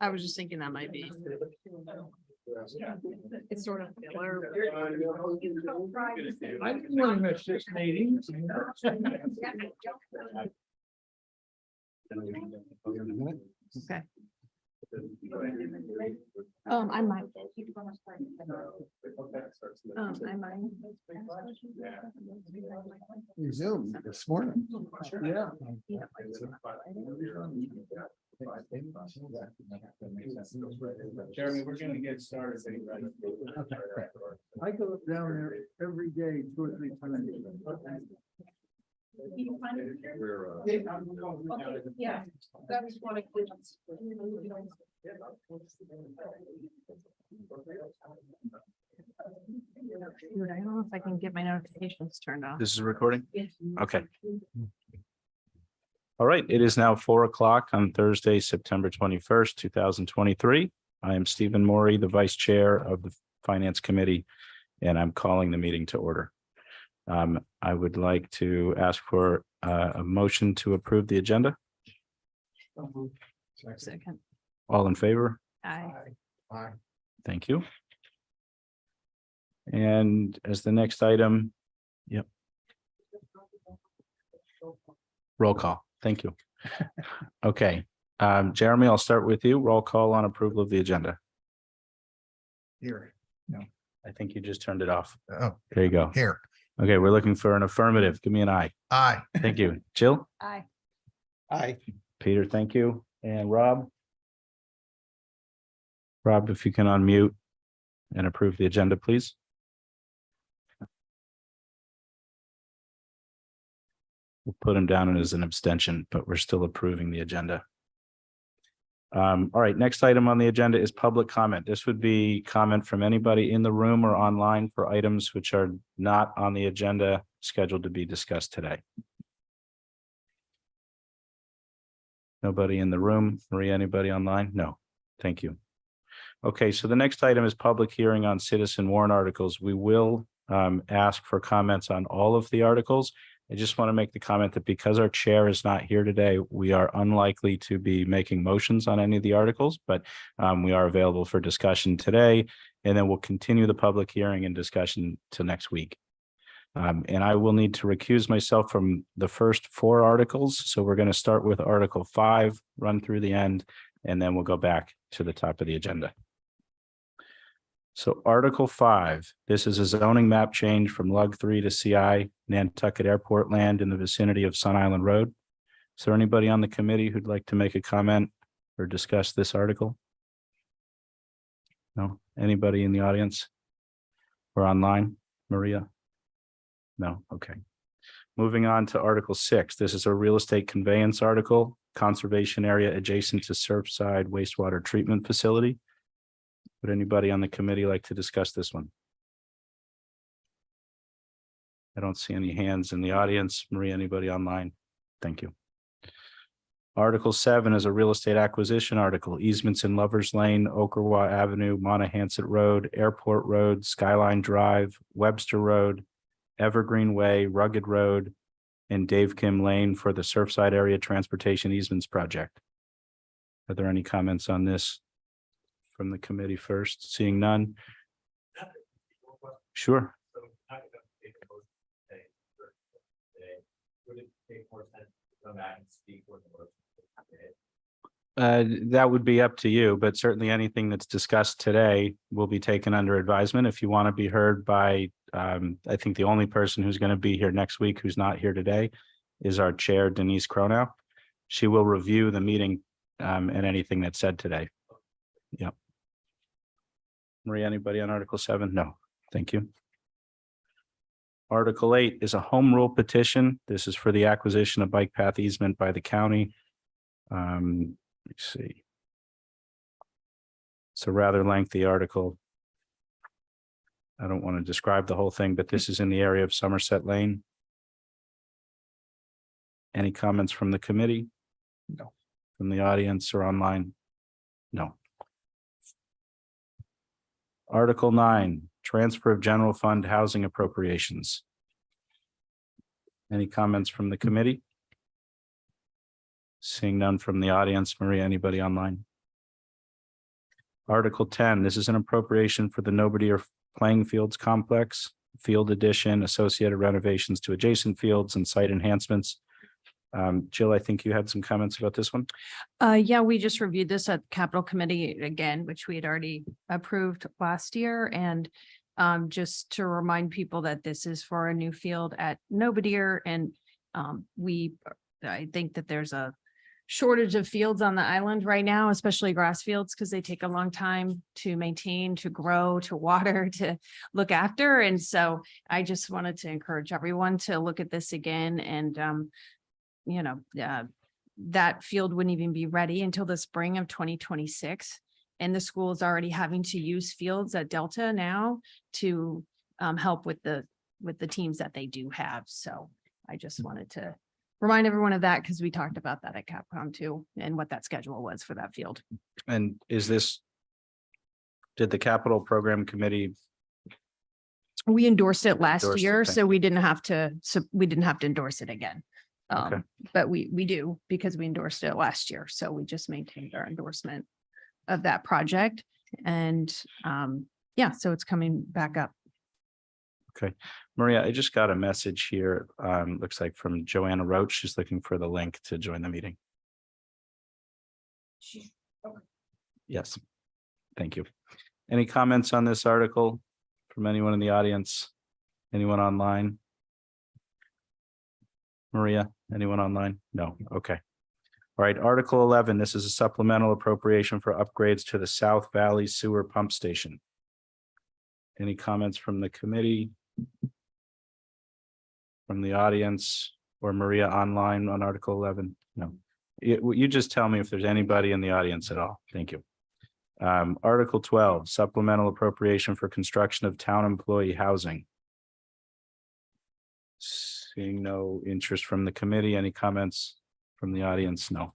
I was just thinking that might be. It's sort of filler. I didn't want to miss this meeting. Okay. I might. I might. Zoom this morning. Yeah. Jeremy, we're gonna get started. I go down there every day, 2 or 3 times. Yeah, that was one of Dude, I don't know if I can get my notifications turned off. This is recording? Okay. All right, it is now 4 o'clock on Thursday, September 21st, 2023. I am Stephen Morey, the Vice Chair of the Finance Committee, and I'm calling the meeting to order. I would like to ask for a motion to approve the agenda. Second. All in favor? Aye. Thank you. And as the next item, yep. Roll call. Thank you. Okay, Jeremy, I'll start with you. Roll call on approval of the agenda. Here. I think you just turned it off. Oh, There you go. here. Okay, we're looking for an affirmative. Give me an aye. Aye. Thank you. Jill? Aye. Aye. Peter, thank you. And Rob? Rob, if you can unmute and approve the agenda, please. We'll put him down as an abstention, but we're still approving the agenda. All right, next item on the agenda is public comment. This would be comment from anybody in the room or online for items which are not on the agenda scheduled to be discussed today. Nobody in the room? Maria, anybody online? No, thank you. Okay, so the next item is public hearing on citizen warrant articles. We will ask for comments on all of the articles. I just want to make the comment that because our chair is not here today, we are unlikely to be making motions on any of the articles, but we are available for discussion today, and then we'll continue the public hearing and discussion to next week. And I will need to recuse myself from the first 4 articles. So we're going to start with Article 5, run through the end, and then we'll go back to the top of the agenda. So Article 5, this is a zoning map change from Lug 3 to CI Nantucket Airport land in the vicinity of Sun Island Road. Is there anybody on the committee who'd like to make a comment or discuss this article? No? Anybody in the audience or online? Maria? No? Okay. Moving on to Article 6. This is a real estate conveyance article, conservation area adjacent to Surfside wastewater treatment facility. Would anybody on the committee like to discuss this one? I don't see any hands in the audience. Maria, anybody online? Thank you. Article 7 is a real estate acquisition article, easements in Lovers Lane, Okerwa Avenue, Monahans Road, Airport Road, Skyline Drive, Webster Road, Evergreen Way, Rugged Road, and Dave Kim Lane for the Surfside Area Transportation Easements Project. Are there any comments on this from the committee first? Seeing none. Sure. That would be up to you, but certainly anything that's discussed today will be taken under advisement. If you want to be heard by, I think the only person who's going to be here next week who's not here today is our chair, Denise Cronow. She will review the meeting and anything that's said today. Yep. Maria, anybody on Article 7? No, thank you. Article 8 is a home rule petition. This is for the acquisition of bike path easement by the county. Let's see. It's a rather lengthy article. I don't want to describe the whole thing, but this is in the area of Somerset Lane. Any comments from the committee? No. From the audience or online? No. Article 9, transfer of general fund housing appropriations. Any comments from the committee? Seeing none from the audience, Maria, anybody online? Article 10, this is an appropriation for the Nobody Playing Fields Complex, field addition, associated renovations to adjacent fields and site enhancements. Jill, I think you had some comments about this one. Yeah, we just reviewed this at Capital Committee again, which we had already approved last year. And just to remind people that this is for a new field at Nobodier. And I think that there's a shortage of fields on the island right now, especially grass fields, because they take a long time to maintain, to grow, to water, to look after. And so I just wanted to encourage everyone to look at this again. And, that field wouldn't even be ready until the spring of 2026. And the school is already having to use fields at Delta now to help with the teams that they do have. So I just wanted to remind everyone of that because we talked about that at Capcom too, and what that schedule was for that field. And did the capital program committee? We endorsed it last Endorsed it, year, thank so we didn't have to endorse it again. Okay. But we do because we endorsed it last year. So we just maintained our endorsement of that project. And so it's coming back up. Okay, Maria, I just got a message here. Looks like from Joanna Roach. She's looking for the link to join the meeting. Yes, thank you. Any comments on this article from anyone in the audience? Anyone online? Maria, anyone online? No, okay. All right, Article 11, this is a supplemental appropriation for upgrades to the South Valley Sewer Pump Station. Any comments from the committee? From the audience or Maria online on Article 11? No. You just tell me if there's anybody in the audience at all. Thank you. Article 12, supplemental appropriation for construction of town employee housing. Seeing no interest from the committee. Any comments from the audience? No.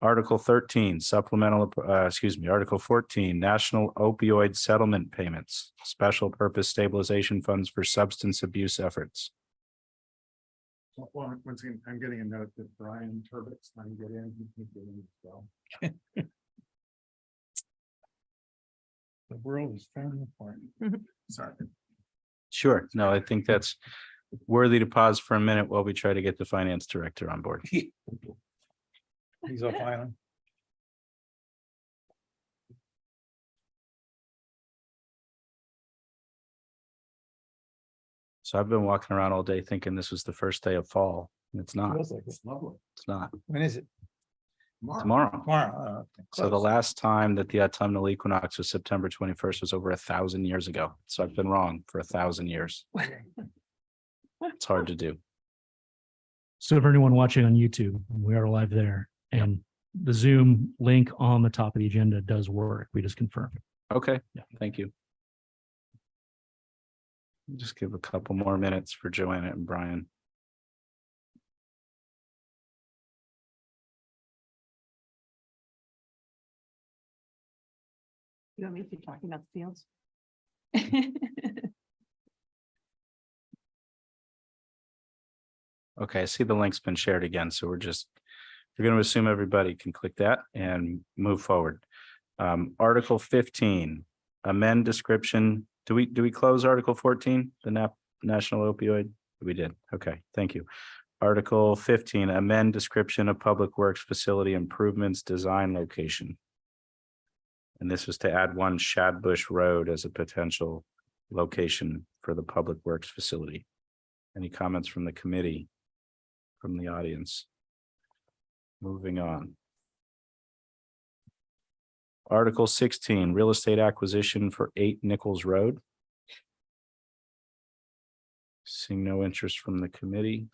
Article 13, Article 14, National Opioid Settlement Payments, Special Purpose Stabilization Funds for Substance Abuse Efforts. Well, once again, I'm getting a note that Brian Turbitt's trying to get in. He can get in as well. The world is falling apart. Sorry. Sure. No, I think that's worthy to pause for a minute while we try to get the finance director on board. He's off island. So I've been walking around all day thinking this was the first day of fall. And it's not. Feels like it's lovely. It's not. When is it? Tomorrow. Tomorrow. Okay. So the Close. last time that the autumnal equinox was September 21st was over 1,000 years ago. So I've been wrong for 1,000 years. It's hard to do. So for anyone watching on YouTube, we are live there and the Zoom link on the top of the agenda does work. We just confirmed. Okay, Yeah. thank you. Just give a couple more minutes for Joanna and Brian. You want me to keep talking about the fields? Okay, I see the link's been shared again, so we're going to assume everybody can click that and move forward. Article 15, amend description. Do we close Article 14, the National Opioid? We did. Okay, thank you. Article 15, amend description of Public Works facility improvements design location. And this was to add one Shadbush Road as a potential location for the Public Works facility. Any comments from the committee, from the audience? Moving on. Article 16, real estate acquisition for 8 Nichols Road. Seeing no interest from the committee.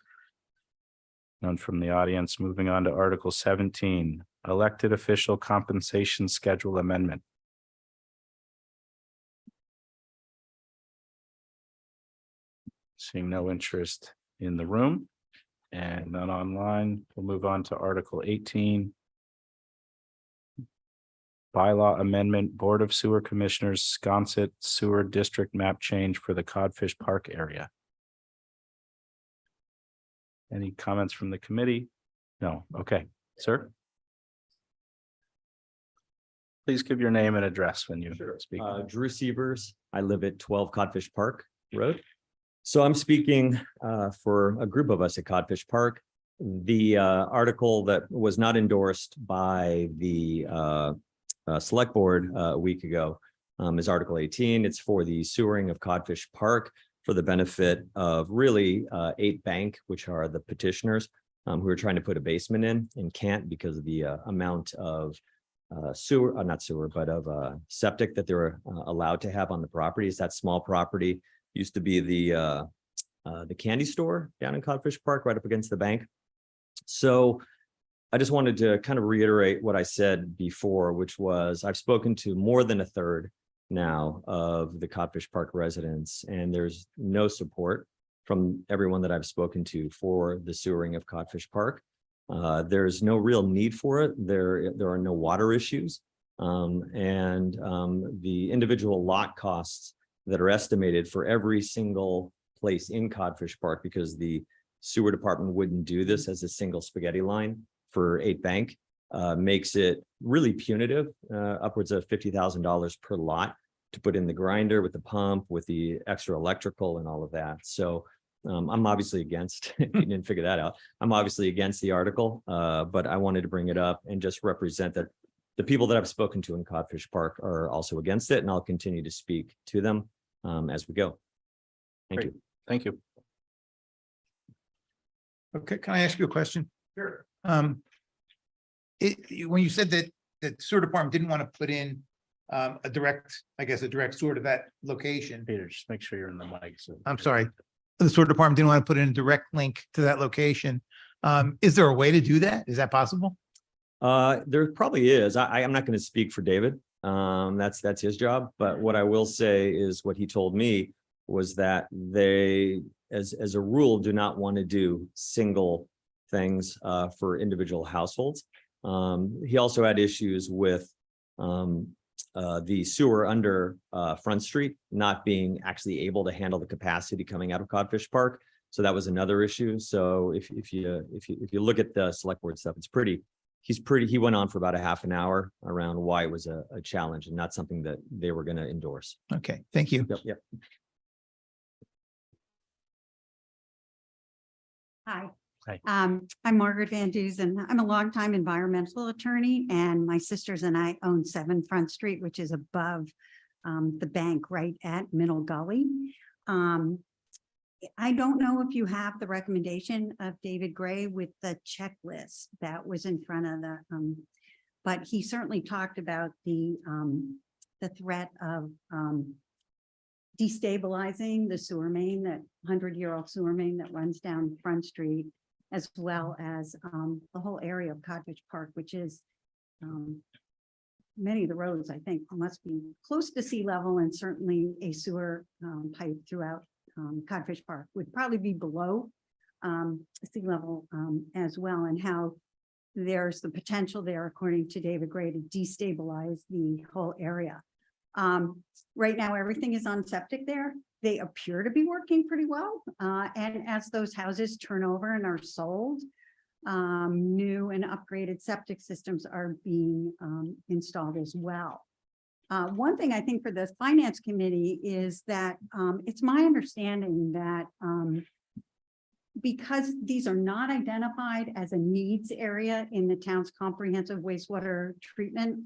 None from the audience. Moving on to Article 17, elected official compensation schedule amendment. Seeing no interest in the room and none online, we'll move on to Article 18. Bylaw amendment, Board of Sewer Commissioners, Sconset Sewer District map change for the Codfish Park area. Any comments from the committee? No, okay, sir. Please give your name and address when you speak. Drew Sievers. I live at 12 Codfish Park Road. So I'm speaking for a group of us at Codfish Park. The article that was not endorsed by the select board a week ago is Article 18. It's for the sewering of Codfish Park for the benefit of really 8 Bank, which are the petitioners who are trying to put a basement in and can't because of the amount of sewer, not sewer, but of septic that they're allowed to have on the property. It's that small property. Used to be the candy store down in Codfish Park, right up against the bank. So I just wanted to kind of reiterate what I said before, which was I've spoken to more than a third now of the Codfish Park residents, and there's no support from everyone that I've spoken to for the sewering of Codfish Park. There's no real need for it. There are no water issues. The individual lot costs that are estimated for every single place in Codfish Park, because the sewer department wouldn't do this as a single spaghetti line for 8 Bank, makes it really punitive, upwards of $50,000 per lot to put in the grinder with the pump, with the extra electrical and all of that. So I'm obviously against, you didn't figure that out. I'm obviously against the article, but I wanted to bring it up and just represent that the people that I've spoken to in Codfish Park are also against it, and I'll continue to speak to them as we go. Thank Great. you. Thank you. Okay, can I ask you a question? Sure. When you said that the sewer department didn't want to put in a direct sewer to that location. Peter, just make sure you're in the mic. So. I'm sorry. The sewer department didn't want to put in a direct link to that location. Is there a way to do that? Is that possible? There probably is. I'm not going to speak for David. That's his job. But what I will say is what he told me was that they, as a rule, do not want to do single things for individual households. He also had issues with the sewer under Front Street not being actually able to handle the capacity coming out of Codfish Park. So that was another issue. So if you look at the select board stuff, he went on for about a half an hour around why it was a challenge and not something that they were going to endorse. Okay, thank you. Yep. Hi. Hi. I'm Margaret Van Duzen. I'm a longtime environmental attorney, and my sisters and I own 7 Front Street, which is above the bank right at Middle Gully. I don't know if you have the recommendation of David Gray with the checklist that was in front of the, but he certainly talked about the threat of destabilizing the sewer main, that 100-year-old sewer main that runs down Front Street, as well as the whole area of Codfish Park, which is many of the roads, I think, must be close to sea level, and certainly a sewer pipe throughout Codfish Park would probably be below sea level as well, and how there's the potential there, according to David Gray, to destabilize the whole area. Right now, everything is on septic there. They appear to be working pretty well. And as those houses turn over and are sold, new and upgraded septic systems are being installed as well. One thing I think for the finance committee is that it's my understanding that because these are not identified as a needs area in the town's comprehensive wastewater treatment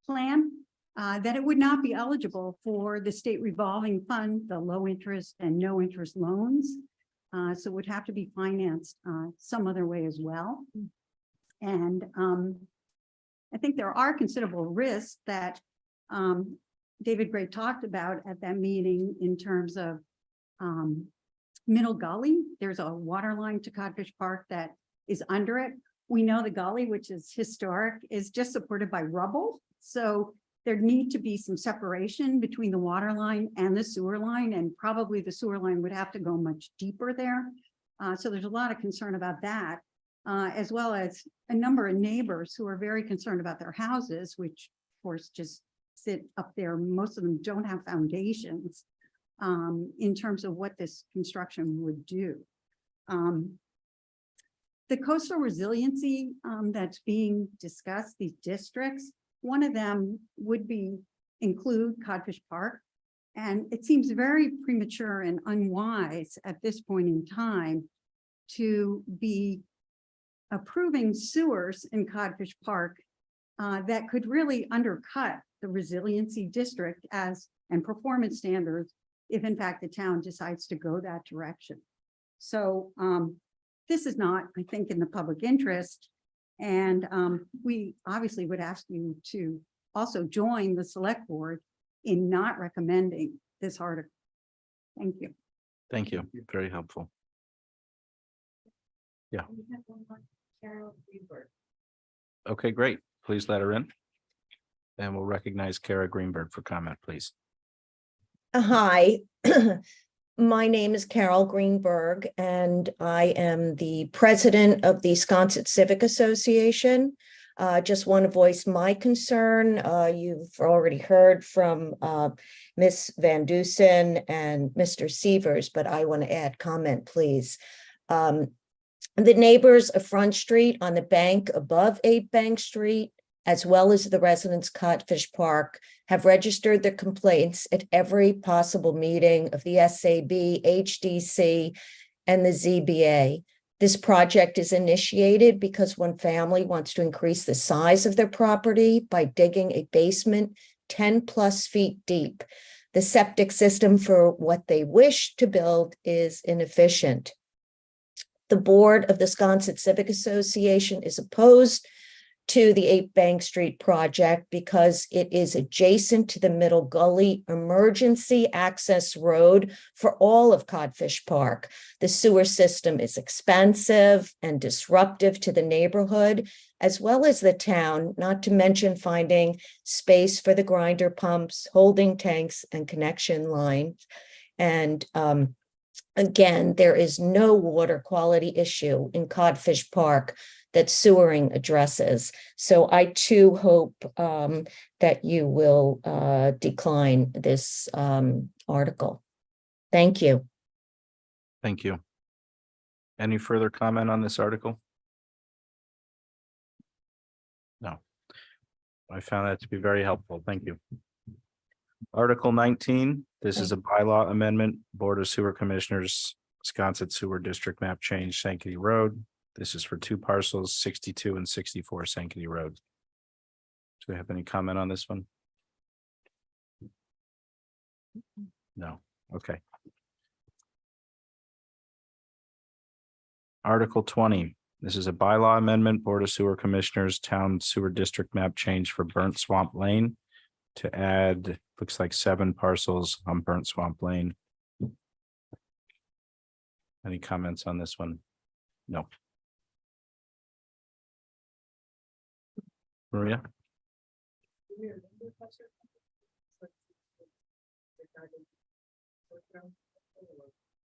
plan, that it would not be eligible for the state revolving fund, the low interest and no interest loans. So it would have to be financed some other way as well. And I think there are considerable risks that David Gray talked about at that meeting in terms of Middle Gully. There's a water line to Codfish Park that is under it. We know the gully, which is historic, is just supported by rubble. So there need to be some separation between the water line and the sewer line, and probably the sewer line would have to go much deeper there. So there's a lot of concern about that, as well as a number of neighbors who are very concerned about their houses, which of course just sit up there. Most of them don't have foundations in terms of what this construction would do. the coastal resiliency that's being discussed, these districts, one of them would be include Codfish Park. And it seems very premature and unwise at this point in time to be approving sewers in Codfish Park that could really undercut the resiliency district and performance standards if in fact the town decides to go that direction. So this is not, I think, in the public interest. And we obviously would ask you to also join the select board in not recommending this article. Thank you. Thank you. Very helpful. Yeah. Okay, great. Please let her in. And we'll recognize Kara Greenberg for comment, please. Hi, my name is Carol Greenberg, and I am the president of the Sconset Civic Association. Just want to voice my concern. You've already heard from Ms. Van Dusen and Mr. Severs, but I want to add comment, please. The neighbors of Front Street on the bank above 8 Bank Street, as well as the residents Codfish Park, have registered their complaints at every possible meeting of the SAB, HDC, and the ZBA. This project is initiated because one family wants to increase the size of their property by digging a basement 10+ feet deep. The septic system for what they wish to build is inefficient. The board of the Sconset Civic Association is opposed to the 8 Bank Street project because it is adjacent to the Middle Gully emergency access road for all of Codfish Park. The sewer system is expensive and disruptive to the neighborhood, as well as the town, not to mention finding space for the grinder pumps, holding tanks, and connection lines. And again, there is no water quality issue in Codfish Park that sewering addresses. So I too hope that you will decline this article. Thank you. Thank you. Any further comment on this article? No. I found that to be very helpful. Thank you. Article 19, this is a bylaw amendment, Board of Sewer Commissioners, Sconset Sewer District Map Change, Sankaty Road. This is for 2 parcels, 62 and 64 Sankaty Road. Do we have any comment on this one? No. Okay. Article 20, this is a bylaw amendment, Board of Sewer Commissioners, Town Sewer District Map Change for Burnt Swamp Lane to add, looks like 7 parcels on Burnt Swamp Lane. Any comments on this one? No. Maria?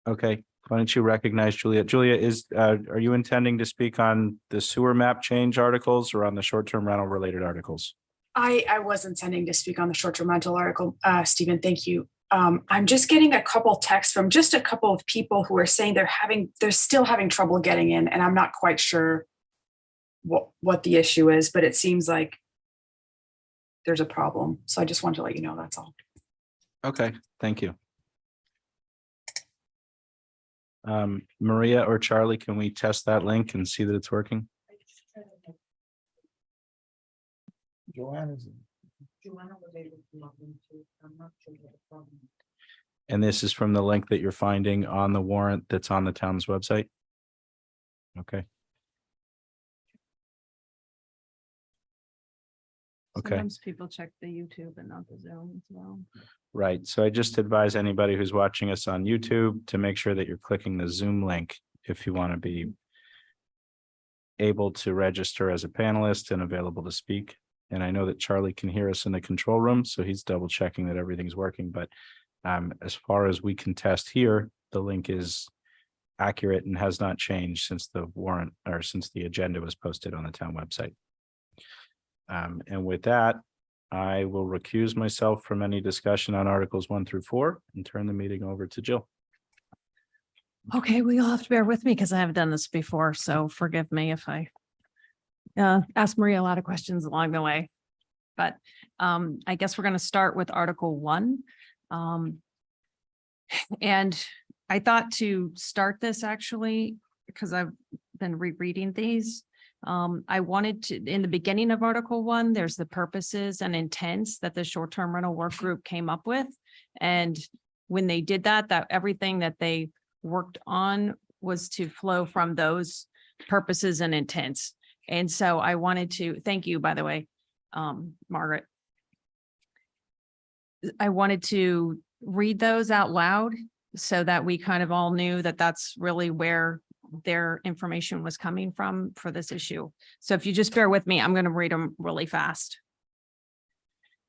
Okay, why don't you recognize Julia? Julia, are you intending to speak on the sewer map change articles or on the short-term rental related articles? I was intending to speak on the short-term rental article, Stephen, thank you. I'm just getting a couple texts from just a couple of people who are saying they're still having trouble getting in, and I'm not quite sure what the issue is, but it seems like there's a problem. So I just wanted to let you know, that's all. Okay, thank you. Maria or Charlie, can we test that link and see that it's working? Joanna's. And this is from the link that you're finding on the warrant that's on the town's website? Okay. Okay. Sometimes people check the YouTube and not the Zoom as well. Right. So I just advise anybody who's watching us on YouTube to make sure that you're clicking the Zoom link if you want to be able to register as a panelist and available to speak. And I know that Charlie can hear us in the control room, so he's double checking that everything's working. But as far as we can test here, the link is accurate and has not changed since the warrant or since the agenda was posted on the town website. And with that, I will recuse myself from any discussion on Articles 1 through 4 and turn the meeting over to Jill. Okay, well, you'll have to bear with me because I haven't done this before, so forgive me if I ask Maria a lot of questions along the way. But I guess we're going to start with Article 1. And I thought to start this actually, because I've been rereading these. I wanted to, in the beginning of Article 1, there's the purposes and intents that the short-term rental work group came up with. And when they did that, everything that they worked on was to flow from those purposes and intents. And so I wanted to, thank you, by the way, Margaret. I wanted to read those out loud so that we kind of all knew that that's really where their information was coming from for this issue. So if you just bear with me, I'm going to read them really fast.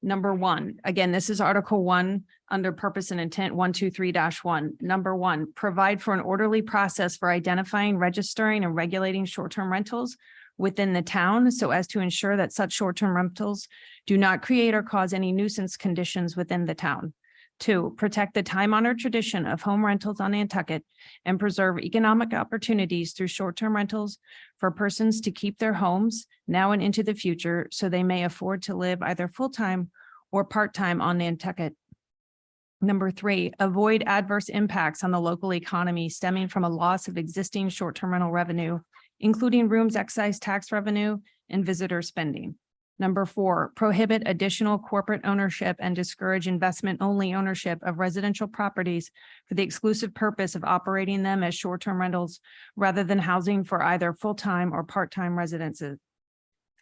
Number 1, again, this is Article 1 under purpose and intent 123-1. Number 1, provide for an orderly process for identifying, registering, and regulating short-term rentals within the town so as to ensure that such short-term rentals do not create or cause any nuisance conditions within the town. 2, protect the time-honored tradition of home rentals on Nantucket and preserve economic opportunities through short-term rentals for persons to keep their homes now and into the future so they may afford to live either full-time or part-time on Nantucket. Number 3, avoid adverse impacts on the local economy stemming from a loss of existing short-term rental revenue, including rooms excise tax revenue and visitor spending. Number 4, prohibit additional corporate ownership and discourage investment-only ownership of residential properties for the exclusive purpose of operating them as short-term rentals rather than housing for either full-time or part-time residences.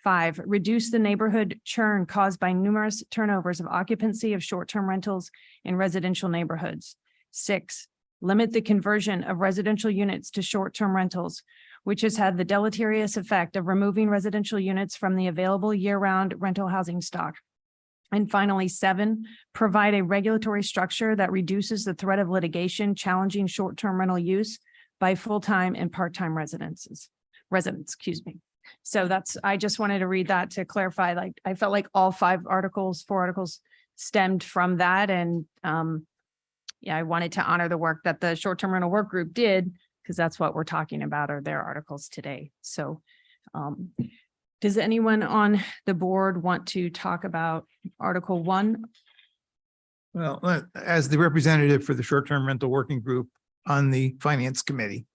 5, reduce the neighborhood churn caused by numerous turnovers of occupancy of short-term rentals in residential neighborhoods. 6, limit the conversion of residential units to short-term rentals, which has had the deleterious effect of removing residential units from the available year-round rental housing stock. And finally, 7, provide a regulatory structure that reduces the threat of litigation challenging short-term rental use by full-time and part-time residents, excuse me. So I just wanted to read that to clarify, like, I felt like all 4 articles stemmed from that. And yeah, I wanted to honor the work that the short-term rental work group did, because that's what we're talking about are their articles today. So does anyone on the board want to talk about Article 1? Well, as the representative for the short-term rental working group on the finance committee,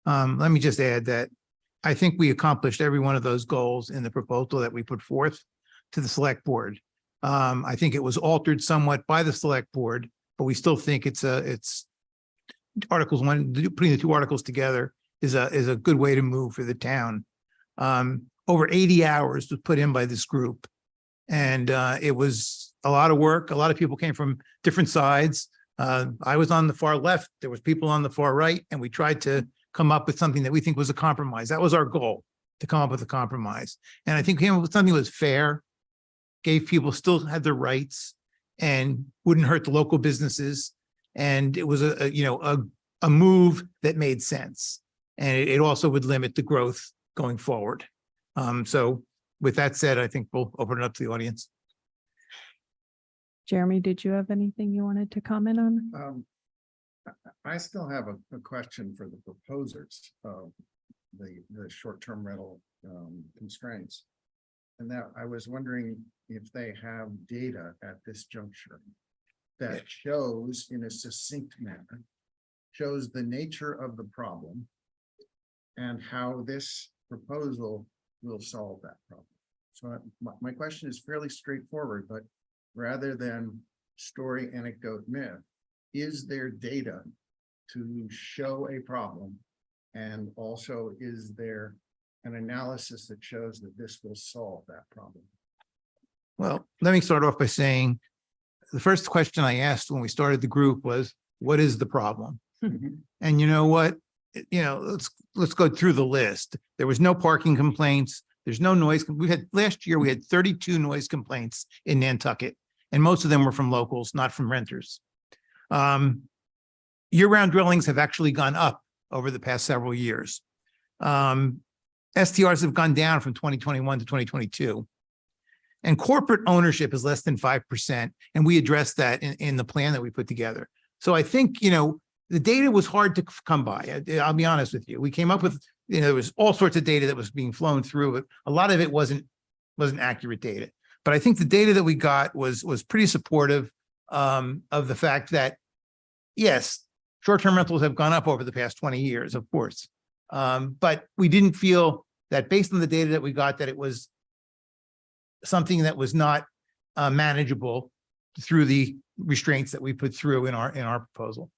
let me just add that I think we accomplished every one of those goals in the proposal that we put forth to the select board. I think it was altered somewhat by the select board, but we still think it's Articles 1, putting the 2 articles together is a good way to move for the town. Over 80 hours was put in by this group, and it was a lot of work. A lot of people came from different sides. I was on the far left. There was people on the far right, and we tried to come up with something that we think was a compromise. That was our goal, to come up with a compromise. And I think came up with something that was fair, gave people still had their rights, and wouldn't hurt the local businesses. And it was a move that made sense. And it also would limit the growth going forward. So with that said, I think we'll open it up to the audience. Jeremy, did you have anything you wanted to comment on? I still have a question for the proposers of the short-term rental constraints. And that I was wondering if they have data at this juncture that shows in a succinct manner, shows the nature of the problem and how this proposal will solve that problem. So my question is fairly straightforward, but rather than story, anecdote, myth, is there data to show a problem? And also, is there an analysis that shows that this will solve that problem? Well, let me start off by saying the first question I asked when we started the group was, what is the problem? And you know what? Let's go through the list. There was no parking complaints. There's no noise. Last year we had 32 noise complaints in Nantucket, and most of them were from locals, not from renters. Year-round dwellings have actually gone up over the past several years. STRs have gone down from 2021 to 2022. And corporate ownership is less than 5%. And we addressed that in the plan that we put together. So I think, the data was hard to come by. I'll be honest with you. We came up with, there was all sorts of data that was being flown through, but a lot of it wasn't accurate data. But I think the data that we got was pretty supportive of the fact that, yes, short-term rentals have gone up over the past 20 years, of course. But we didn't feel that based on the data that we got, that it was something that was not manageable through the restraints that we put through in our proposal.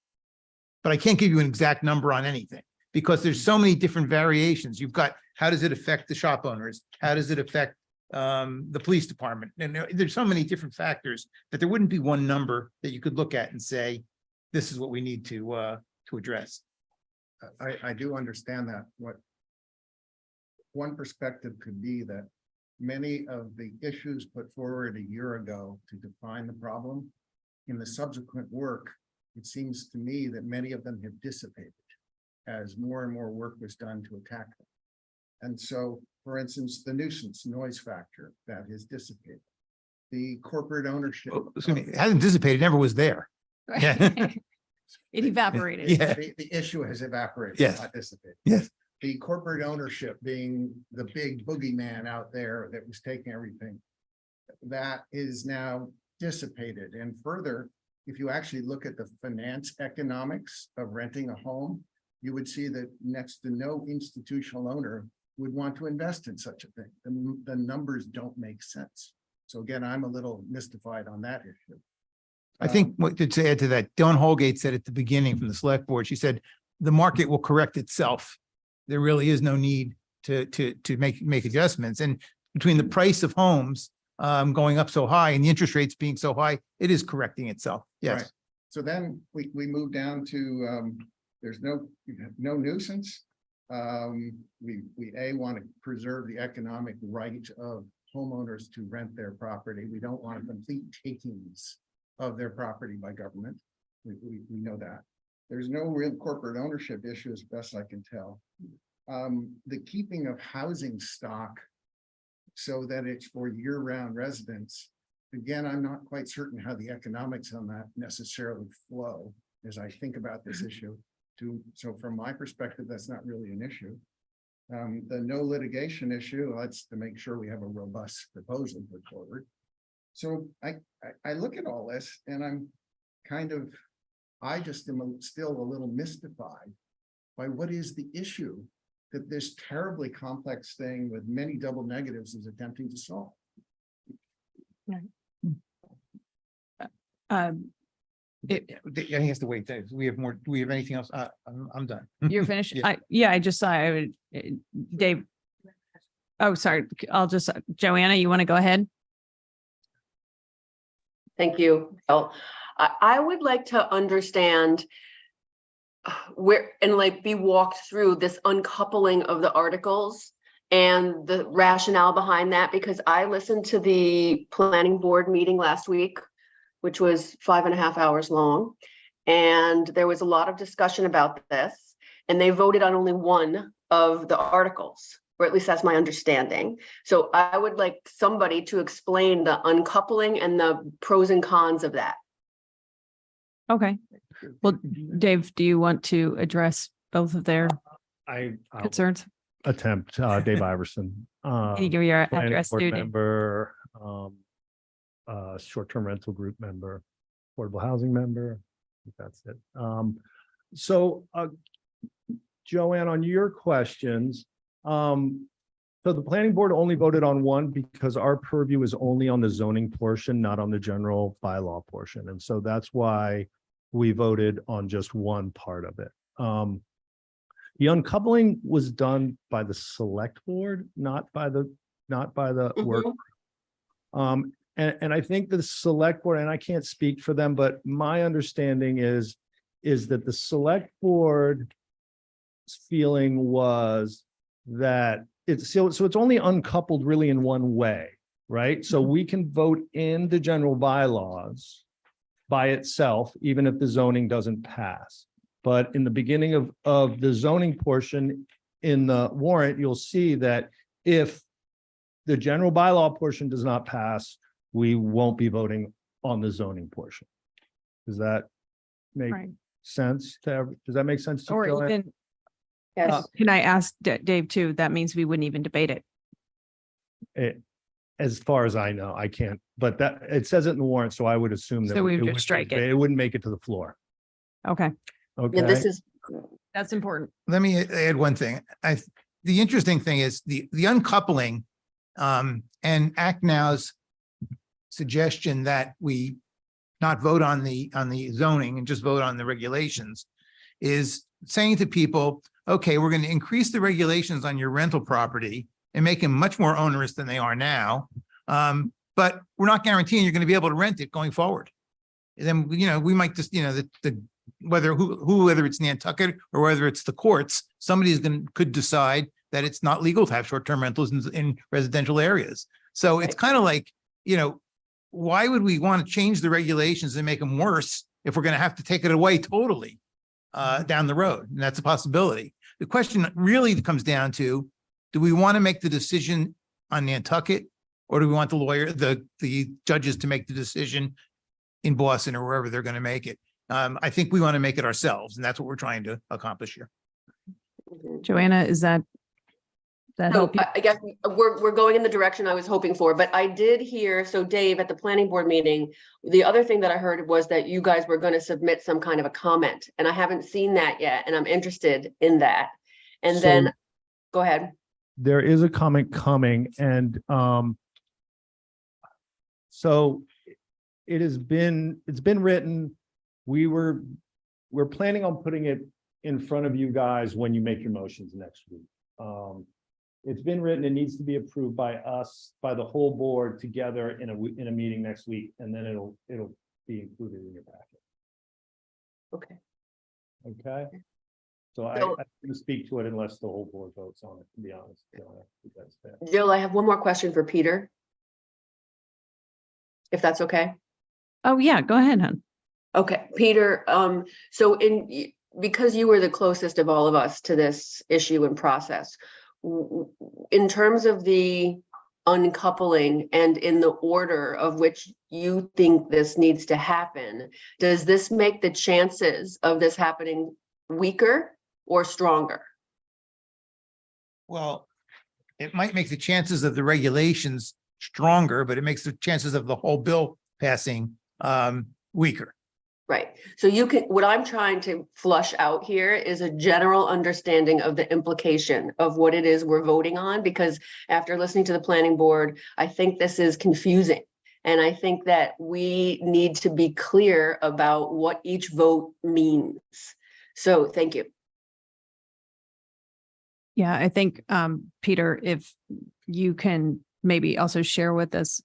But I can't give you an exact number on anything because there's so many different variations. You've got, how does it affect the shop owners? How does it affect the police department? And there's so many different factors that there wouldn't be one number that you could look at and say, this is what we need to address. I do understand that. What one perspective could be that many of the issues put forward a year ago to define the problem, in the subsequent work, it seems to me that many of them have dissipated as more and more work was done to attack them. And so, for instance, the nuisance noise factor that has dissipated, the corporate ownership. Excuse me, it hasn't dissipated, it never was there. Yeah. It evaporated. Yeah. The issue has evaporated, Yes. not dissipated. Yes. The corporate ownership being the big boogeyman out there that was taking everything, that is now dissipated. And further, if you actually look at the finance economics of renting a home, you would see that next to no institutional owner would want to invest in such a thing. The numbers don't make sense. So again, I'm a little mystified on that issue. I think what to add to that, Dawn Holgate said at the beginning from the select board, she said, the market will correct itself. There really is no need to make adjustments. And between the price of homes going up so high and the interest rates being so high, it is correcting itself. Yes. Right. So then we move down to there's no nuisance. We want to preserve the economic right of homeowners to rent their property. We don't want complete takings of their property by government. We know that. There's no real corporate ownership issue as best I can tell. The keeping of housing stock so that it's for year-round residents. Again, I'm not quite certain how the economics on that necessarily flow as I think about this issue. So from my perspective, that's not really an issue. The no litigation issue, that's to make sure we have a robust proposal put forward. So I look at all this and I'm kind of, I just am still a little mystified by what is the issue that this terribly complex thing with many double negatives is attempting to solve. He has to wait. We have more. Do we have anything else? I'm done. You're finished? Yeah. I just saw, Dave. Oh, sorry. Joanna, you want to go ahead? Thank you, Bill. I would like to understand where and be walked through this uncoupling of the articles and the rationale behind that, because I listened to the planning board meeting last week, which was 5.5 hours long. And there was a lot of discussion about this, and they voted on only one of the articles, or at least that's my understanding. So I would like somebody to explain the uncoupling and the pros and cons of that. Okay. Well, Dave, do you want to address both of their I'll concerns? attempt, Dave Iverson. Can you give me your Planning address, board dude? member, short-term rental group member, affordable housing member. I think that's it. So Joanne, on your questions, so the planning board only voted on one because our purview is only on the zoning portion, not on the general bylaw portion. And so that's why we voted on just one part of it. The uncoupling was done by the select board, not by the work. And I think the select board, and I can't speak for them, but my understanding is that the select board feeling was that it's only uncoupled really in one way, right? So we can vote in the general bylaws by itself, even if the zoning doesn't pass. But in the beginning of the zoning portion in the warrant, you'll see that if the general bylaw portion does not pass, we won't be voting on the zoning portion. Does that make Right. sense does that make sense? to you, Or Joanne? even, Yes, can I ask Dave too? That means we wouldn't even debate it. As far as I know, I can't, but that, it says it in the warrant, so I would assume that. So we would it just wouldn't strike get- it. It wouldn't make it to the floor. Okay, Okay. yeah, this is, that's important. Let me add one thing. The interesting thing is the uncoupling, and Act Now's suggestion that we not vote on the zoning and just vote on the regulations is saying to people, okay, we're going to increase the regulations on your rental property and make them much more onerous than they are now. But we're not guaranteeing you're going to be able to rent it going forward. And then, we might just, whether it's Nantucket or whether it's the courts, could decide that it's not legal to have short-term rentals in residential areas. So it's Right. kind of like, why would we want to change the regulations and make them worse if we're going to have to take it away totally down the road? And that's a possibility. The question really comes down to, do we want to make the decision on Nantucket, or do we want the judges to make the decision in Boston or wherever they're going to make it? I think we want to make it ourselves, and that's what we're trying to accomplish here. Joanna, is that so help you? I guess we're going in the direction I was hoping for, but I did hear, so Dave, at the planning board meeting, the other thing that I heard was that you guys were going to submit some kind of a comment, and I haven't seen that yet, and I'm interested in that. And then, go ahead. There is a comment coming, and so it's been written. We're planning on putting it in front of you guys when you make your motions next week. It's been written, it needs to be approved by us, by the whole board together in a meeting next week, and then it'll be included in your packet. Okay. Okay? So I'm So- going to speak to it unless the whole board votes on it, to be honest. If that's fair. Jill, I have one more question for Peter. If that's okay. Oh, yeah, go ahead, hon. Okay, Peter, so because you were the closest of all of us to this issue and process, in terms of the uncoupling and in the order of which you think this needs to happen, does this make the chances of this happening weaker or stronger? Well, it might make the chances of the regulations stronger, but it makes the chances of the whole bill passing weaker. Right. So you can, what I'm trying to flush out here is a general understanding of the implication of what it is we're voting on, because after listening to the planning board, I think this is confusing. And I think that we need to be clear about what each vote means. So thank you. Yeah, I think, Peter, if you can maybe also share with us,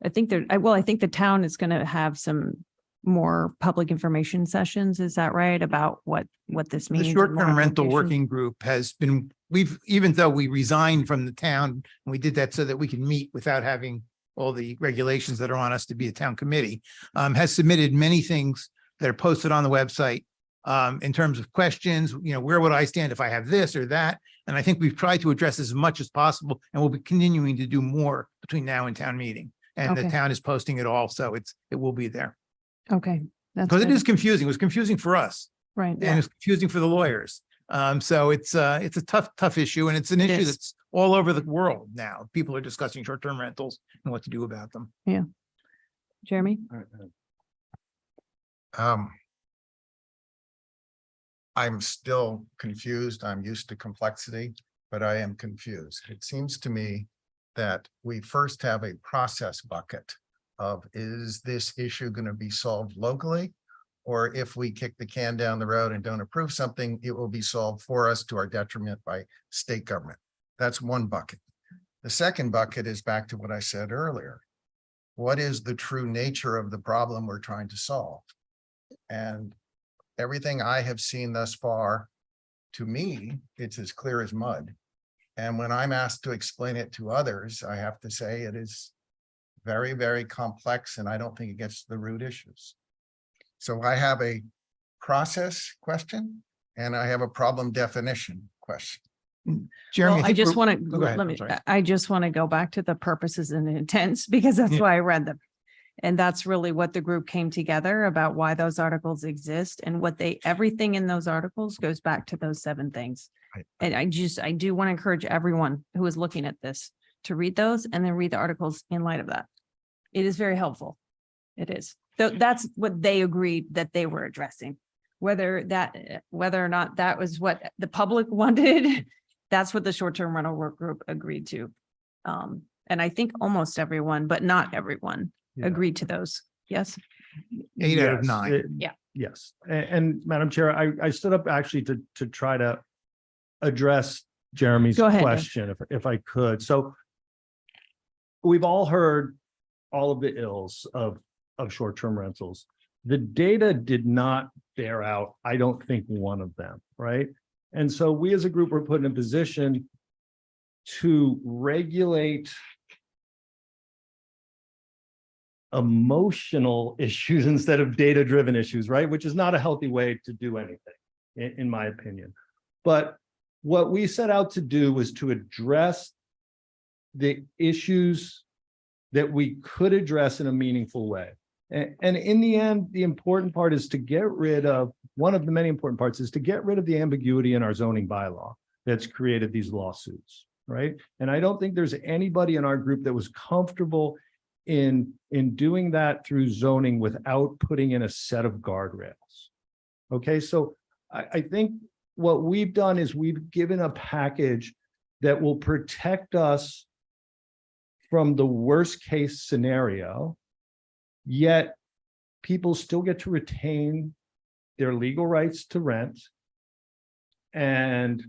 I think the town is going to have some more public information sessions. Is that right? About what this means? The and more short-term rental application? working group has been, even though we resigned from the town, and we did that so that we can meet without having all the regulations that are on us to be a town committee, has submitted many things that are posted on the website in terms of questions, where would I stand if I have this or that? And I think we've tried to address as much as possible, and we'll be continuing to do more between now and town meeting. And the Okay. town is posting it all, so it will be there. Okay. That's Because it good. is confusing. It was confusing for us. Right. And it's confusing for the lawyers. So it's a tough issue, and it's an It issue is. that's all over the world now. People are discussing short-term rentals and what to do about them. Jeremy? I'm still confused. I'm used to complexity, but I am confused. It seems to me that we first have a process bucket of, is this issue going to be solved locally? Or if we kick the can down the road and don't approve something, it will be solved for us to our detriment by state government. That's one bucket. The second bucket is back to what I said earlier. What is the true nature of the problem we're trying to solve? And everything I have seen thus far, to me, it's as clear as mud. And when I'm asked to explain it to others, I have to say it is very, very complex, and I don't think it gets to the root issues. So I have a process question and I have a problem definition question. Jeremy, Well, I think just we're- want Oh, go ahead. to, I'm sorry. I just want to go back to the purposes and intents, because that's Yeah. why I read them. And that's really what the group came together about, why those articles exist, and what everything in those articles goes back to those 7 things. And I do want to encourage everyone who is looking at this to read those and then read the articles in light of that. It is very helpful. It is. So that's what they agreed that they were addressing. Whether or not that was what the public wanted, that's what the short-term rental work group agreed to. And I think almost everyone, but not everyone, Yeah. agreed to those. Yes. 8 out of Yes, 9. Yeah. Yes, and Madam Chair, I stood up actually to try to address Jeremy's Go ahead, Dan. question, if I could. So we've all heard all of the ills of short-term rentals. The data did not bear out, I don't think, one of them, right? And so we as a group were put in a position to regulate emotional issues instead of data-driven issues, right? Which is not a healthy way to do anything, in my opinion. But what we set out to do was to address the issues that we could address in a meaningful way. And in the end, the important part is to get rid of, one of the many important parts is to get rid of the ambiguity in our zoning bylaw that's created these lawsuits, right? And I don't think there's anybody in our group that was comfortable in doing that through zoning without putting in a set of guardrails. Okay, so I think what we've done is we've given a package that will protect us from the worst case scenario, yet people still get to retain their legal rights to rent. And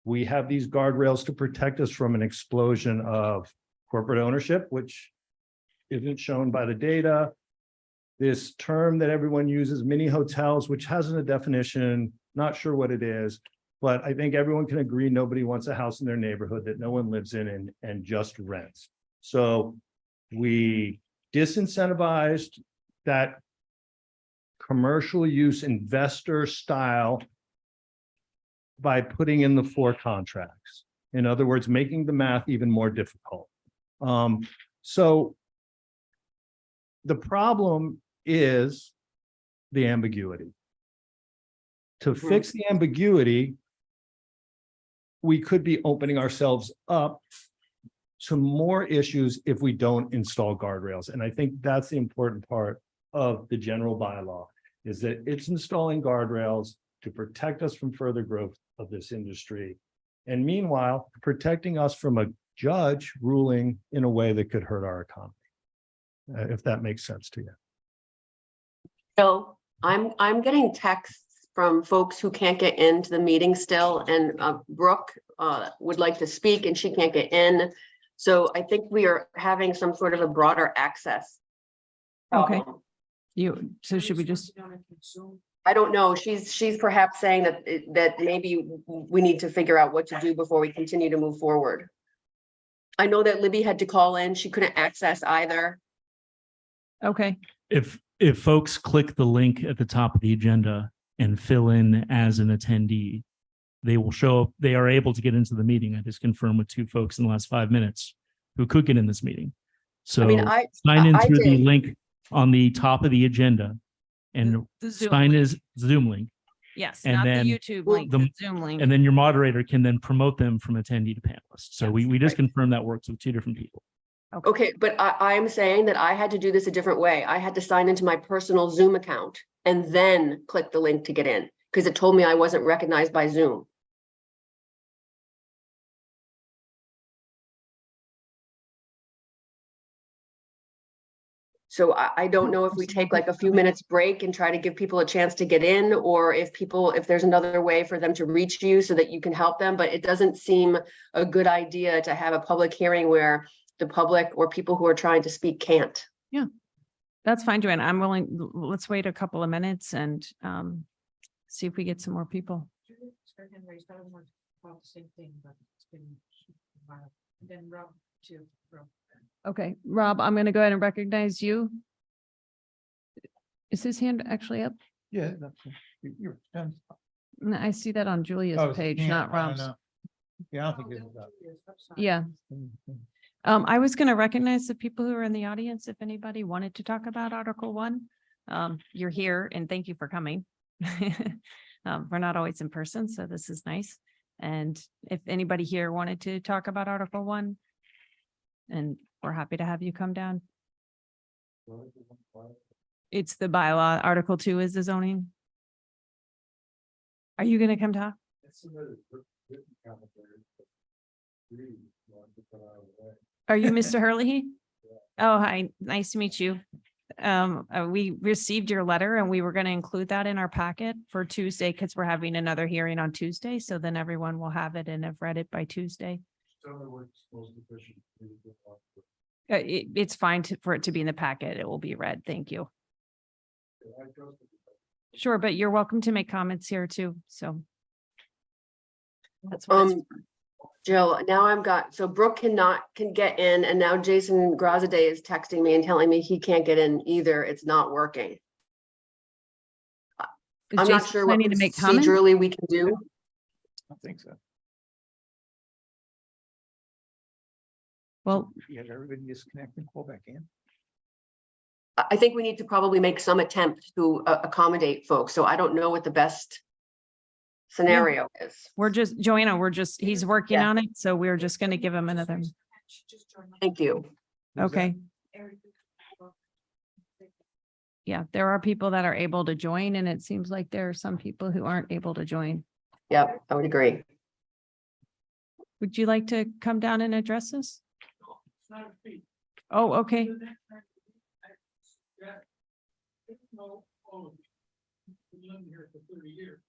we have these guardrails to protect us from an explosion of corporate ownership, which isn't shown by the data. This term that everyone uses, mini hotels, which hasn't a definition, not sure what it is, but I think everyone can agree nobody wants a house in their neighborhood that no one lives in and just rents. So we disincentivized that commercial use investor style by putting in the 4 contracts. In other words, making the math even more difficult. So the problem is the ambiguity. To fix the ambiguity, we could be opening ourselves up to more issues if we don't install guardrails. And I think that's the important part of the general bylaw, is that it's installing guardrails to protect us from further growth of this industry. And meanwhile, protecting us from a judge ruling in a way that could hurt our economy. If that makes sense to you. So I'm getting texts from folks who can't get into the meeting still, and Brooke would like to speak and she can't get in. So I think we are having some sort of a broader access Okay. problem. So should we just, I don't know. She's perhaps saying that maybe we need to figure out what to do before we continue to move forward. I know that Libby had to call in. She couldn't access either. okay, If folks click the link at the top of the agenda and fill in as an attendee, they will show up. They are able to get into the meeting. I just confirmed with 2 folks in the last 5 minutes who could get in this meeting. So sign in through the link on the top of the agenda and the Zoom sign link. as Zoom link. Yes, and not the then YouTube link, the Zoom link. And then your moderator can then promote them from attendee to panelist. So we just confirmed that works with 2 different people. Okay, but I'm saying that I had to do this a different way. I had to sign into my personal Zoom account and then click the link to get in because it told me I wasn't recognized by Zoom. So I don't know if we take like a few minutes break and try to give people a chance to get in, or if there's another way for them to reach you so that you can help them. But it doesn't seem a good idea to have a public hearing where the public or people who are trying to speak can't. Yeah, that's fine, Joanne. I'm willing, let's wait a couple of minutes and see if we get some more people. Okay, Rob, I'm going to go ahead and recognize you. Is his hand actually up? Yeah. You're done. No, I see that on Julia's Oh, page, yeah, not I don't Rob's. know. Yeah, I don't think it's. Yeah, I was going to recognize the people who are in the audience. If anybody wanted to talk about Article 1, you're here and thank you for coming. We're not always in person, so this is nice. And if anybody here wanted to talk about Article 1, and we're happy to have you come down. It's the bylaw. Article 2 is the zoning. Are you going to come talk? Are you Mr. Hurley? Oh, hi, nice to meet you. We received your letter and we were going to include that in our packet for Tuesday because we're having another hearing on Tuesday. So then everyone will have it and have read it by Tuesday. It's fine for it to be in the packet. It will be read. Thank you. Sure, but you're welcome to make comments here too. So. That's what it's for. Jill, now so Brooke can get in, and now Jason Grazade is texting me and telling me he can't get in either. It's not working. Is I'm not Jason sure what planning to make comments? procedurally we can do. I think so. Well, Yeah, everybody disconnect and call back in. I think we need to probably make some attempt to accommodate folks. So I don't know what the best scenario is. Joanna, he's working Yeah. on it. So we're just going to give him another. Thank you. Okay. Yeah, there are people that are able to join and it seems like there are some people who aren't able to join. Yep, I would agree. Would you like to come down and address this? Oh, okay.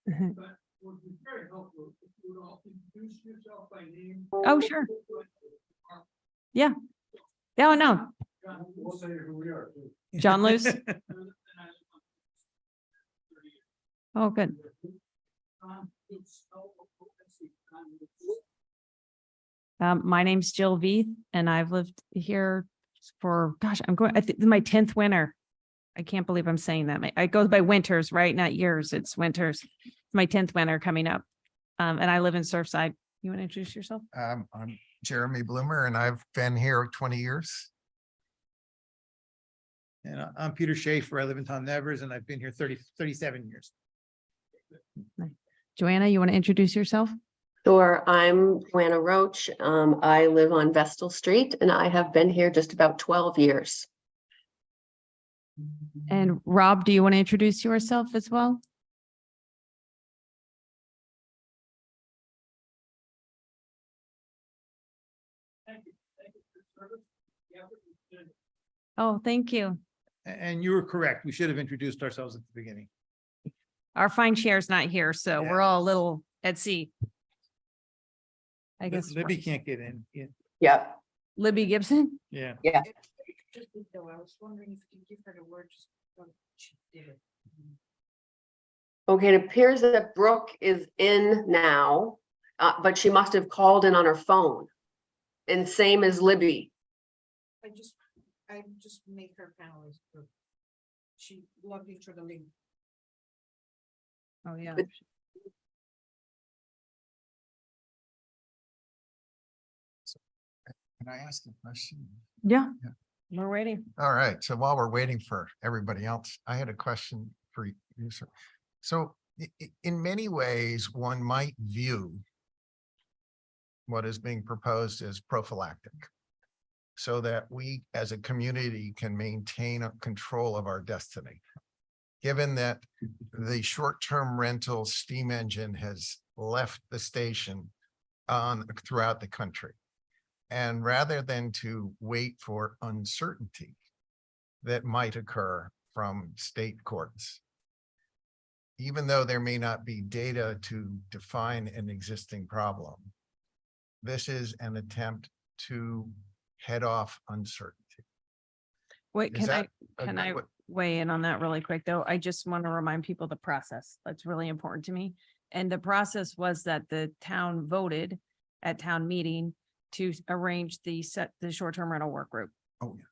Mhm. Oh, sure. Yeah. No, no. John Luce. Oh, good. My name's Jill Veith and I've lived here for, gosh, I think my 10th winter. I can't believe I'm saying that. I go by winters, right? Not years. It's winters. My 10th winter coming up. And I live in Surfside. You want to introduce yourself? I'm Jeremy Bloomer and I've been here 20 years. And I'm Peter Schaefer. I live in Tom Nevers and I've been here 37 years. Joanna, you want to introduce yourself? Sure. I'm Joanna Roach. I live on Vestal Street and I have been here just about 12 years. And Rob, do you want to introduce yourself as well? Oh, thank you. And you were correct. We should have introduced ourselves at the beginning. Our fine chair's not here, so we're all a little at sea. I guess. Libby can't get in. Yeah. Yep. Libby Gibson? Yeah. Yeah. I was wondering if you could give her the word. Okay, it appears that Brooke is in now, but she must have called in on her phone. And same as Libby. I just make her panelist. She logged into the link. Oh, yeah. Can I ask a question? Yeah. Yeah. We're waiting. All right. So while we're waiting for everybody else, I had a question for you, sir. So in many ways, one might view what is being proposed as prophylactic so that we as a community can maintain a control of our destiny. Given that the short-term rental steam engine has left the station throughout the country. And rather than to wait for uncertainty that might occur from state courts, even though there may not be data to define an existing problem, this is an attempt to head off uncertainty. Wait, Is that can I what- weigh in on that really quick, though? I just want to remind people the process. That's really important to me. And the process was that the town voted at town meeting to arrange the short-term rental work group. Oh, yeah.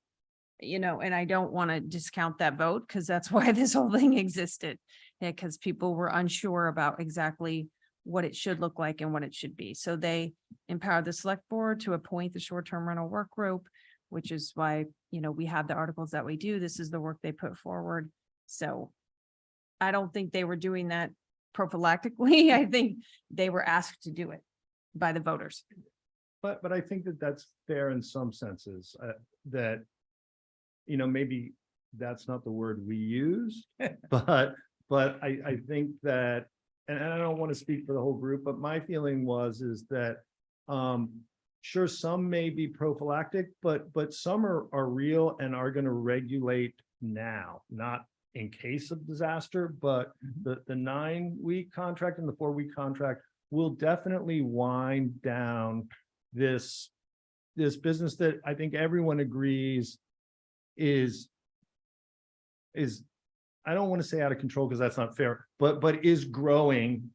You know, and I don't want to discount that vote because that's why this whole thing existed. Yeah, because people were unsure about exactly what it should look like and what it should be. So they empower the select board to appoint the short-term rental work group, which is why, we have the articles that we do. This is the work they put forward. So I don't think they were doing that prophylactically. I think they were asked to do it by the voters. But I think that that's fair in some senses, that, maybe that's not the word we use, but I think that, and I don't want to speak for the whole group, but my feeling is that, sure, some may be prophylactic, but some are real and are going to regulate now, not in case of disaster, but the 9-week contract and the 4-week contract will definitely wind down this business that I think everyone agrees is I don't want to say out of control because that's not fair, but is growing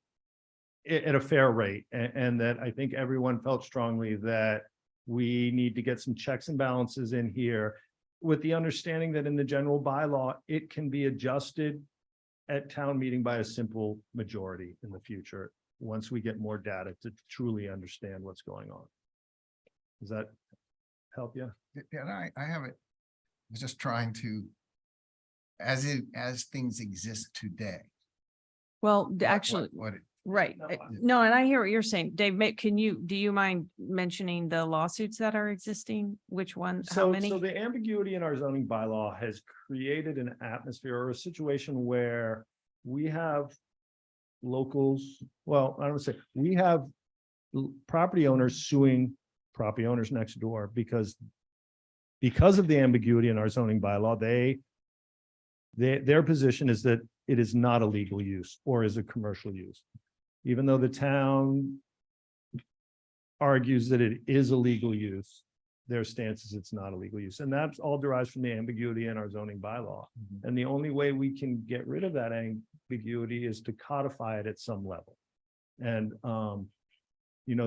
at a fair rate. And that I think everyone felt strongly that we need to get some checks and balances in here, with the understanding that in the general bylaw, it can be adjusted at town meeting by a simple majority in the future, once we get more data to truly understand what's going on. Does that help you? Yeah, I have it. I was just trying to, as things exist today. Well, what- actually, what it- right. No, and I hear what you're saying. Dave, do you mind mentioning the lawsuits that are existing? Which one, how So many? the ambiguity in our zoning bylaw has created an atmosphere or a situation where we have locals, well, I don't say, we have property owners suing property owners next door because of the ambiguity in our zoning bylaw, their position is that it is not a legal use or is a commercial use. Even though the town argues that it is a legal use, their stance is it's not a legal use. And that's all derives from the ambiguity in our zoning bylaw. And the only way we can get rid of that ambiguity is to codify it at some level. And,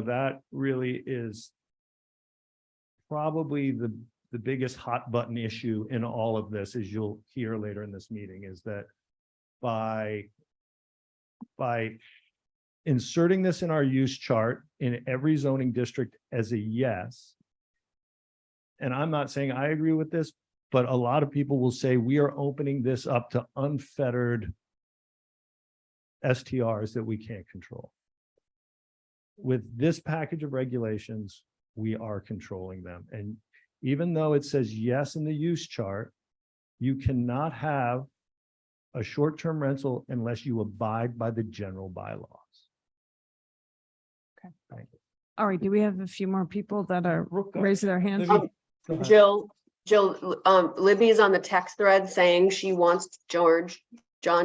that really is probably the biggest hot button issue in all of this, as you'll hear later in this meeting, is that by inserting this in our use chart in every zoning district as a yes, and I'm not saying I agree with this, but a lot of people will say we are opening this up to unfettered STRs that we can't control. With this package of regulations, we are controlling them. And even though it says yes in the use chart, you cannot have a short-term rental unless you abide by the general bylaws. Okay. Thank you. All right, do we have a few more people that are raising their hands? Libby, go ahead. Jill, Libby is on the text thread saying she wants John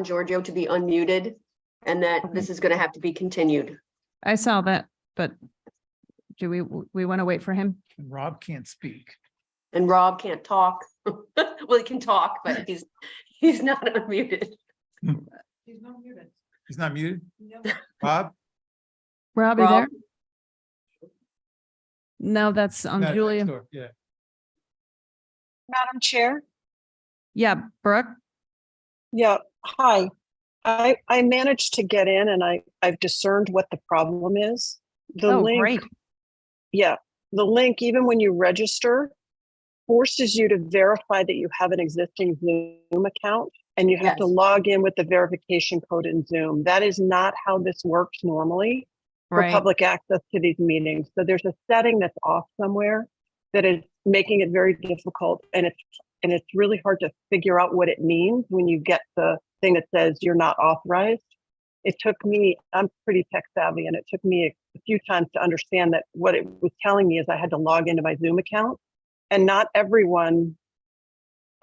Giorgio to be unmuted, and that this is going to have to be continued. I saw that, but do we want to wait for him? Rob can't speak. And Rob can't talk. Well, he can talk, but he's not unmuted. He's not muted? Rob? Rob, you Rob? there? No, that's No, on next Julia. door, yeah. Madam Chair? Yeah, Brooke? Yeah, hi. I managed to get in and I've discerned what the problem is. The Oh, link, great. yeah, the link, even when you register, forces you to verify that you have an existing Zoom account and you have to Yes. log in with the verification code in Zoom. That is not how this works normally for Right. public access to these meetings. So there's a setting that's off somewhere that is making it very difficult, and it's really hard to figure out what it means when you get the thing that says you're not authorized. It took me, I'm pretty tech savvy, and it took me a few times to understand that what it was telling me is I had to log into my Zoom account, and not everyone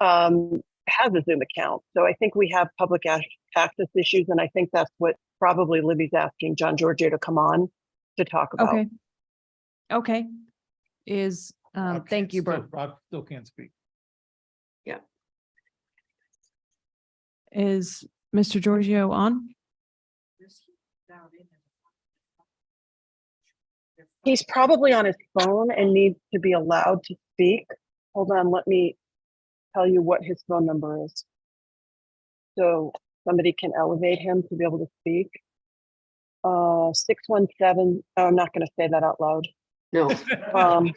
has a Zoom account. So I think we have public access issues, and I think that's what probably Libby's asking John Giorgio to come on to talk about. Okay. Okay. Rob Thank can't you, still- Brooke. Rob still can't speak. Is Mr. Giorgio on? He's probably on his phone and needs to be allowed to speak. Hold on, let me tell you what his phone number is. So somebody can elevate him to be able to speak. 617, oh, I'm not gonna say that out loud. No. Um,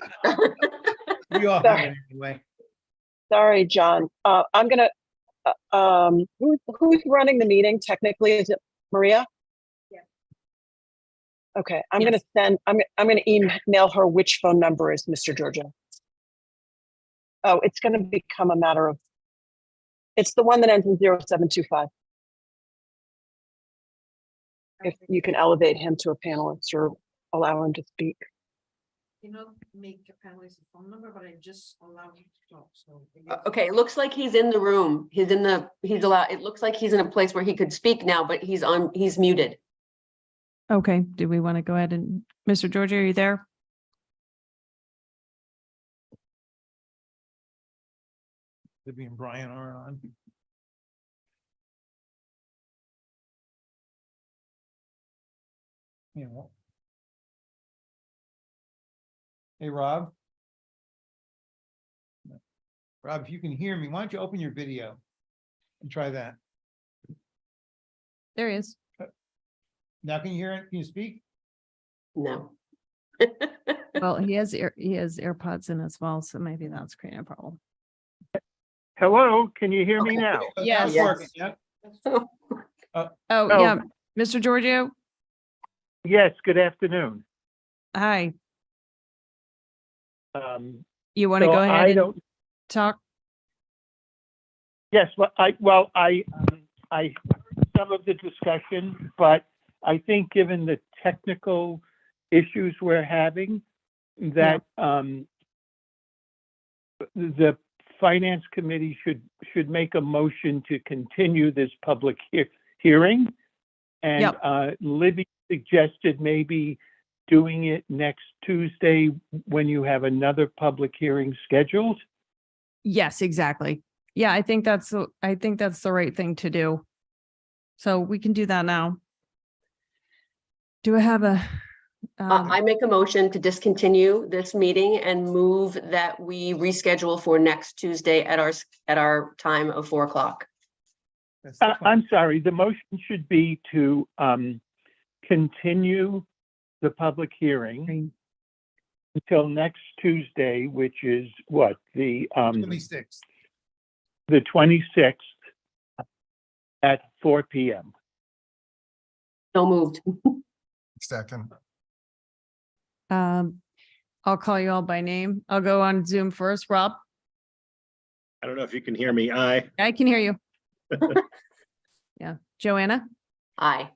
We all have it anyway. sorry, John. I'm gonna, who's running the meeting technically? Is it Maria? Yeah. Okay, I'm gonna send, I'm gonna email her which phone number is Mr. Giorgio. Oh, it's gonna become a matter of, it's the one that ends in 0725. If you can elevate him to a panelist or allow him to speak. Make a panelist a phone number, but I just allow him to talk, so. Okay, it looks like he's in the room. He's allowed, it looks like he's in a place where he could speak now, but he's muted. Okay, do we want to go ahead and, Mr. Georgia, are you there? Libby and Brian are on. Yeah. Hey, Rob. Rob, if you can hear me, why don't you open your video and try that? There he is. Now, can you hear it? Can you speak? No. Well, he has AirPods in as well, so maybe that's creating a problem. Hello, can you hear me now? Yes. It's working, yep. Oh, Oh. yeah, Mr. Giorgio, Yes, good afternoon. hi, Um, you want to so go ahead I and don't, talk? yes, I heard some of the discussion, but I think given the technical issues we're having, that the finance committee should make a motion to continue this public hearing. And Libby suggested maybe doing it next Tuesday when you have another public hearing scheduled. Yes, exactly. Yeah, I think that's the right thing to do. So we can do that now. Do I have a? I make a motion to discontinue this meeting and move that we reschedule for next Tuesday at our time of 4 o'clock. I'm sorry, the motion should be to continue the public hearing until next Tuesday, which is what, the 26th. the 26th at 4 p.m. So moved. Second. I'll call you all by name. I'll go on Zoom first. Rob, I don't know if you can hear me. Aye. I can hear you. Yeah. Joanna, Aye.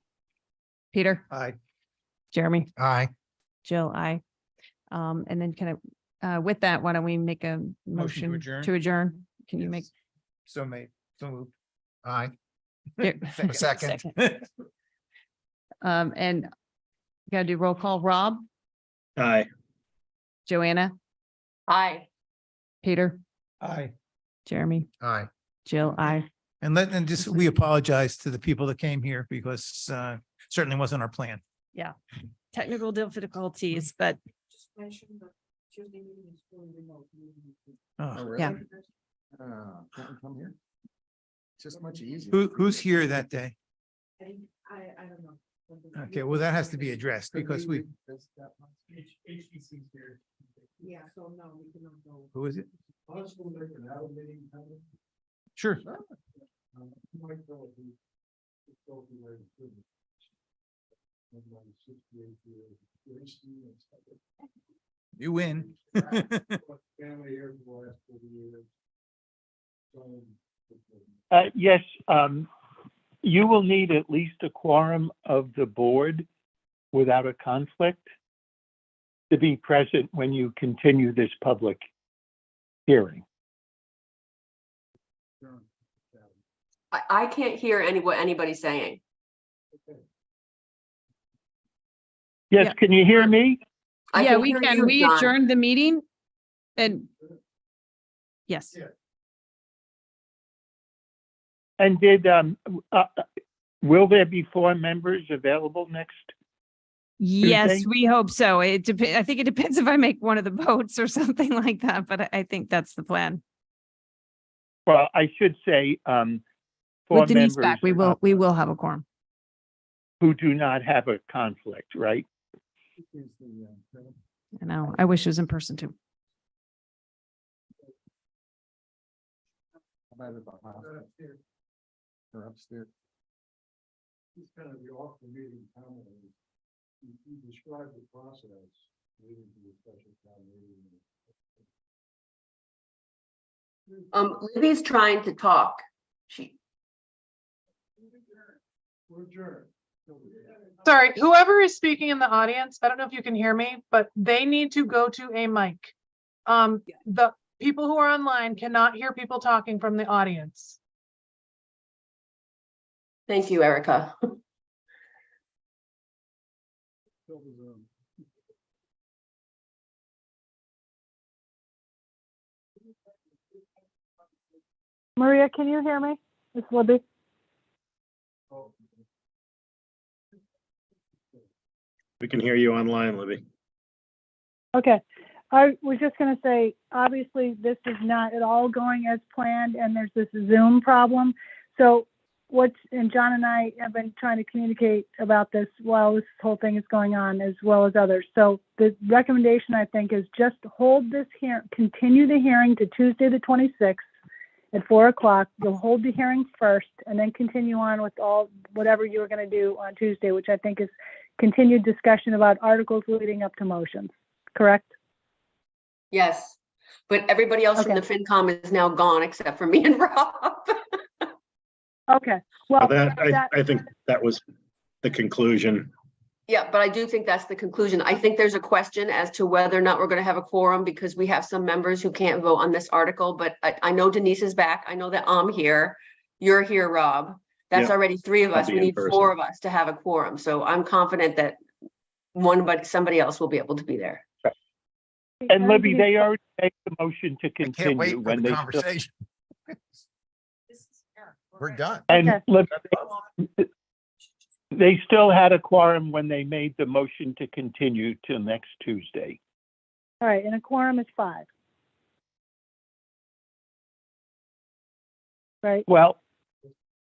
Peter, Aye. Jeremy, Aye. Jill, aye. And then with that, why don't we make a motion adjourn? to adjourn? Can you make? So made, so moved. Aye. Yeah. Second. And gotta do roll call. Rob, Aye. Joanna, Aye. Peter, Aye. Jeremy, Aye. Jill, aye. And just, we apologize to the people that came here because certainly wasn't our plan. Yeah. Technical difficulties, but Oh, really? yeah. Can't we come here? It's just much easier. Who's here that day? I don't know. Okay, well, that has to be addressed because we, Yeah, so no, we cannot go. who is it? Sure. You win. Yes, you will need at least a quorum of the board without a conflict to be present when you continue this public hearing. I can't hear what anybody's saying. Yes, Yeah. can you hear me? I Yeah, we hear can. you, We John. adjourned the meeting and yes. And will there be 4 members available next? Yes, Tuesday? we hope so. I think it depends if I make one of the votes or something like that, but I think that's the plan. Well, I should say, 4 With Denise members. back, we will have a quorum. who do not have a conflict, right? I know. I wish it was in person too. Or upstairs. It's kind of the off the meeting comment. You described the process leading to the special town meeting. Libby's trying to talk. We're adjourned. Sorry, whoever is speaking in the audience, I don't know if you can hear me, but they need to go to a mic. The people who are online cannot hear people talking from the audience. Thank you, Erica. Maria, can you hear me? It's Libby. We can hear you online, Libby. Okay, I was just gonna say, obviously, this is not at all going as planned, and there's this Zoom problem. So and John and I have been trying to communicate about this while this whole thing is going on, as well as others. So the recommendation, I think, is just hold this here, continue the hearing to Tuesday, the 26th at 4 o'clock. You'll hold the hearing first and then continue on with whatever you were going to do on Tuesday, which I think is continued discussion about articles leading up to motions, correct? Yes, but everybody else from the FinCom is now gone except for me and Rob. Okay, well, I think that was the conclusion. Yeah, but I do think that's the conclusion. I think there's a question as to whether or not we're going to have a quorum because we have some members who can't vote on this article, but I know Denise is back. I know that I'm here. You're here, Rob. That's Yeah, already 3 of I'll us. be We in need person. 4 of us to have a quorum. So I'm confident that somebody else will be able to be there. And Libby, they already made the motion to I can't wait continue for when the they. conversation. We're done. And Okay. Libby, they still had a quorum when they made the motion to continue till next Tuesday. all right, and a quorum is 5. Right? Well,